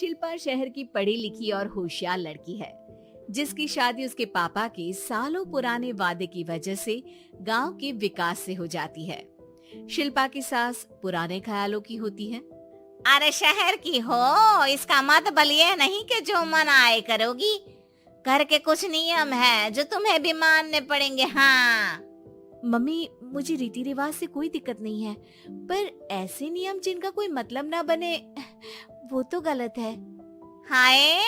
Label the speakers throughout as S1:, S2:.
S1: शिल्पा शहर की पढ़ी लिखी और होशियार लड़की है, जिसकी शादी उसके पापा के सालों पुराने वादे की वजह से गांव के विकास से हो जाती है। शिल्पा की सास पुराने ख्यालों की होती है।
S2: अरे शहर की हो, इसका मतलब ये नहीं कि जो मन आए करोगी। घर के कुछ नियम है जो तुम्हें भी मानने पड़ेंगे। हाँ
S1: मम्मी, मुझे रीति रिवाज से कोई दिक्कत नहीं है, पर ऐसे नियम जिनका कोई मतलब ना बने, वो तो गलत है।
S2: हाय,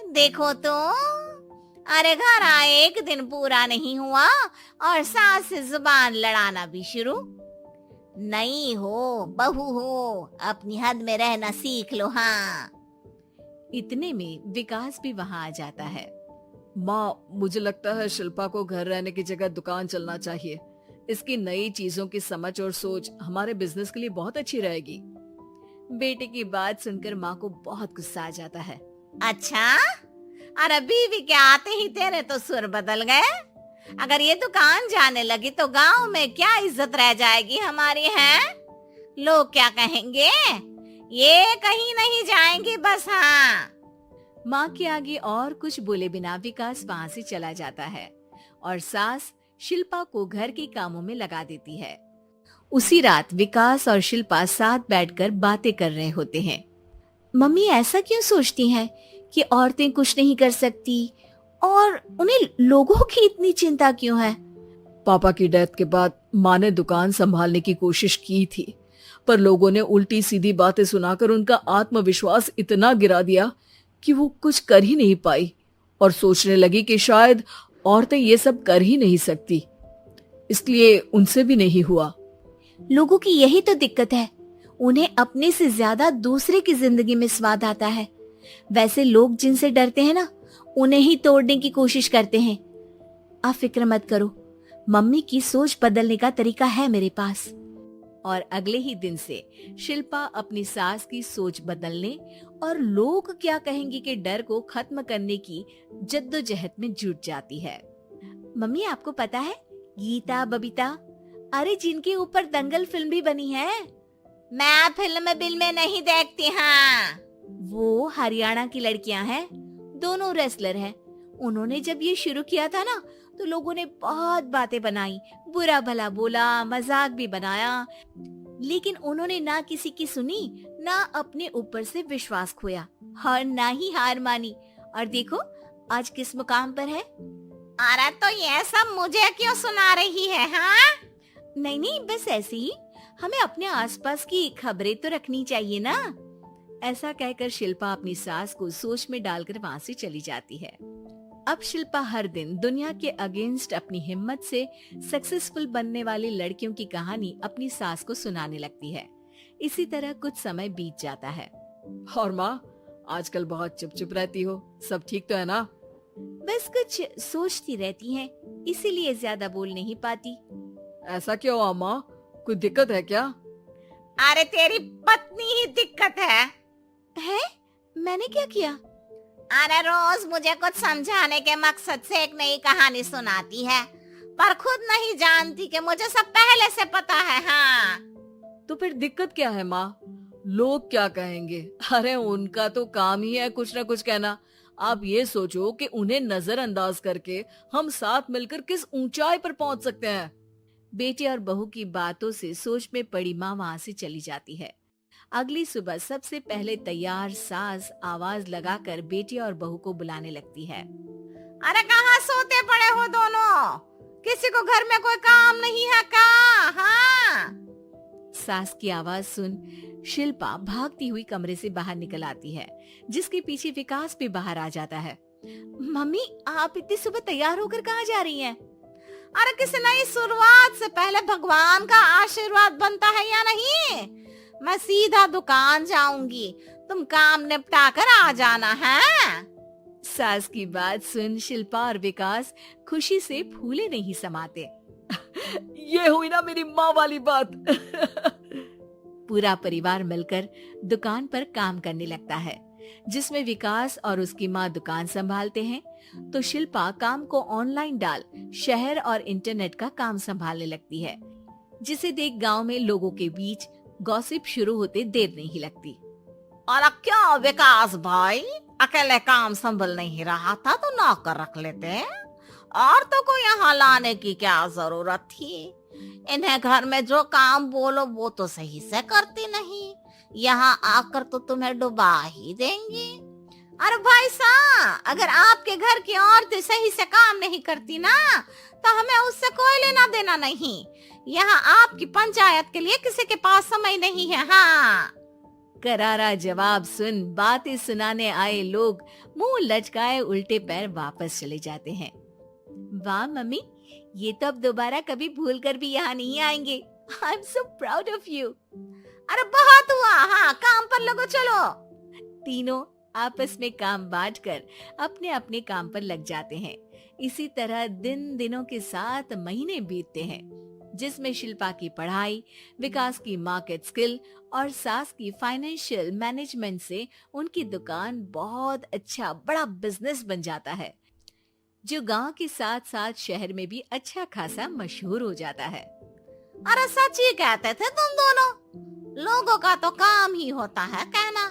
S2: देखो तो, अरे घर आए एक दिन पूरा नहीं हुआ और सास से जुबान लड़ाना भी शुरू। नहीं हो, बहू हो, अपनी हद में रहना सीख लो। हाँ
S1: इतने में विकास भी वहां आ जाता है।
S3: माँ, मुझे लगता है शिल्पा को घर रहने की जगह दुकान चलना चाहिए। इसकी नई चीजों की समझ और सोच हमारे बिजनेस के लिए बहुत अच्छी रहेगी।
S1: बेटे की बात सुनकर माँ को बहुत गुस्सा आ जाता है।
S2: अच्छा, अरे बीवी के आते ही तेरे तो सुर बदल गए। अगर ये दुकान जाने लगी तो गांव में क्या इज्जत रह जाएगी हमारी। है लोग क्या कहेंगे? ये कहीं नहीं जाएंगी बस। हाँ
S1: माँ के आगे और कुछ बोले बिना विकास वहाँ से चला जाता है और सास शिल्पा को घर के कामों में लगा देती है। उसी रात विकास और शिल्पा साथ बैठकर बातें कर रहे होते हैं। मम्मी ऐसा क्यों सोचती हैं कि औरतें कुछ नहीं कर सकती, और उन्हें लोगों की इतनी चिंता क्यों है?
S3: पापा की डेथ के बाद माँ ने दुकान संभालने की कोशिश की थी, पर लोगों ने उल्टी सीधी बातें सुनाकर उनका आत्मविश्वास इतना गिरा दिया कि वो कुछ कर ही नहीं पाई और सोचने लगी कि शायद औरतें ये सब कर ही नहीं सकती। इसलिए उनसे भी नहीं हुआ।
S1: लोगों की यही तो दिक्कत है, उन्हें अपने से ज्यादा दूसरे की जिंदगी में स्वाद आता है। वैसे लोग जिनसे डरते हैं ना, उन्हें ही तोड़ने की कोशिश करते हैं। आप फिक्र मत करो, मम्मी की सोच बदलने का तरीका है मेरे पास। और अगले ही दिन से शिल्पा अपनी सास की सोच बदलने और लोग क्या कहेंगे के डर को खत्म करने की जद्दोजहद में जुट जाती है। मम्मी, आपको पता है गीता, बबीता, अरे जिनके ऊपर दंगल फिल्म भी बनी है,
S2: मैं फिल्म बिल में नहीं देखती। हाँ
S1: वो हरियाणा की लड़कियां हैं, दोनों रेसलर हैं। उन्होंने जब ये शुरू किया था ना, तो लोगों ने बहुत बातें बनाई, बुरा भला बोला, मजाक भी बनाया, लेकिन उन्होंने ना किसी की सुनी, ना अपने ऊपर से विश्वास खोया और ना ही हार मानी। और देखो आज किस मुकाम पर है।
S2: अरे तो ये सब मुझे क्यों सुना रही है? हाँ
S1: नहीं नहीं, बस ऐसे ही, हमें अपने आसपास की खबरें तो रखनी चाहिए ना। ऐसा कहकर शिल्पा अपनी सास को सोच में डालकर वहाँ से चली जाती है। अब शिल्पा हर दिन दुनिया के अगेंस्ट अपनी हिम्मत से सक्सेसफुल बनने वाली लड़कियों की कहानी अपनी सास को सुनाने लगती है। इसी तरह कुछ समय बीत जाता है।
S3: और माँ, आजकल बहुत चुप चुप रहती हो, सब ठीक तो है ना?
S1: बस कुछ सोचती रहती हैं, इसीलिए ज्यादा बोल नहीं पाती।
S3: ऐसा क्यों हुआ माँ, कोई दिक्कत है क्या?
S2: अरे तेरी पत्नी ही दिक्कत है।
S1: मैंने क्या किया?
S2: अरे रोज मुझे कुछ समझाने के मकसद से एक नई कहानी सुनाती है, पर खुद नहीं जानती कि मुझे सब पहले से पता है। हाँ
S3: तो फिर दिक्कत क्या है माँ? लोग क्या कहेंगे? अरे उनका तो काम ही है कुछ ना कुछ कहना। आप ये सोचो कि उन्हें नजरअंदाज करके हम साथ मिलकर किस ऊंचाई पर पहुंच सकते हैं।
S1: बेटे और बहू की बातों से सोच में पड़ी माँ वहाँ से चली जाती है। अगली सुबह सबसे पहले तैयार सास आवाज लगाकर बेटे और बहू को बुलाने लगती है।
S2: अरे कहाँ सोते पड़े हो दोनों? किसी को घर में कोई काम नहीं है क्या? हाँ
S1: सास की आवाज सुन शिल्पा भागती हुई कमरे से बाहर निकल आती है, जिसके पीछे विकास भी बाहर आ जाता है। मम्मी, आप इतनी सुबह तैयार होकर कहाँ जा रही हैं?
S2: अरे किसी नई शुरुआत से पहले भगवान का आशीर्वाद बनता है या नहीं? मैं सीधा दुकान जाऊंगी, तुम काम निपटा कर आ जाना है।
S1: सास की बात सुन शिल्पा और विकास खुशी से फूले नहीं समाते।
S3: ये हुई ना मेरी माँ वाली बात।
S1: पूरा परिवार मिलकर दुकान पर काम करने लगता है, जिसमें विकास और उसकी माँ दुकान संभालते हैं, तो शिल्पा काम को ऑनलाइन डाल शहर और इंटरनेट का काम संभालने लगती है, जिसे देख गांव में लोगों के बीच गॉसिप शुरू होते देर नहीं लगती।
S2: और क्या विकास भाई, अकेले काम संभल नहीं रहा था तो नौकर रख लेते, और तो को यहाँ लाने की क्या जरूरत थी। इन्हें घर में जो काम बोलो वो तो सही से करती नहीं, यहाँ आकर तो तुम्हें डुबा ही देंगी। अरे भाई साहब, अगर आपके घर की औरतें सही से काम नहीं करती ना तो हमें उससे कोई लेना देना नहीं। यहाँ आपकी पंचायत के लिए किसी के पास समय नहीं है। हाँ,
S1: करारा जवाब सुन बातें सुनाने आए लोग मुंह लटकाए उल्टे पैर वापस चले जाते हैं। वाह मम्मी, ये तो अब दोबारा कभी भूल कर भी यहाँ नहीं आएंगे। I am so proud of you.
S2: अरे बहुत हुआ, हाँ काम पर लगो चलो।
S1: तीनों आपस में काम बांटकर अपने अपने काम पर लग जाते हैं। इसी तरह दिनों के साथ महीने बीतते हैं, जिसमें शिल्पा की पढ़ाई, विकास की मार्केट स्किल और सास की फाइनेंशियल मैनेजमेंट से उनकी दुकान बहुत अच्छा बड़ा बिजनेस बन जाता है, जो गांव के साथ साथ शहर में भी अच्छा खासा मशहूर हो जाता है।
S2: अरे सच ही कहते थे तुम दोनों, लोगों का तो काम ही होता है कहना।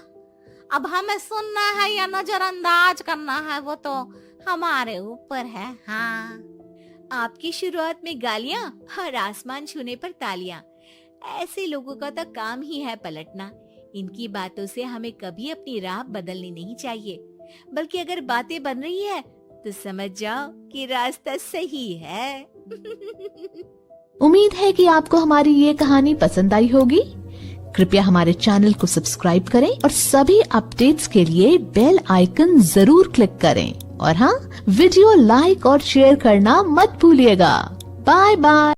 S2: अब हमें सुनना है या नजरअंदाज करना है वो तो हमारे ऊपर है। हाँ,
S1: आपकी शुरुआत में गालियां और आसमान छूने पर तालियां, ऐसे लोगों का तो काम ही है पलटना। इनकी बातों से हमें कभी अपनी राह बदलनी नहीं चाहिए, बल्कि अगर बातें बन रही है तो समझ जाओ कि रास्ता सही है।
S4: उम्मीद है कि आपको हमारी ये कहानी पसंद आई होगी। कृपया हमारे चैनल को सब्सक्राइब करें और सभी अपडेट्स के लिए बेल आइकन जरूर क्लिक करें। और हाँ, वीडियो लाइक और शेयर करना मत भूलिएगा। Bye bye.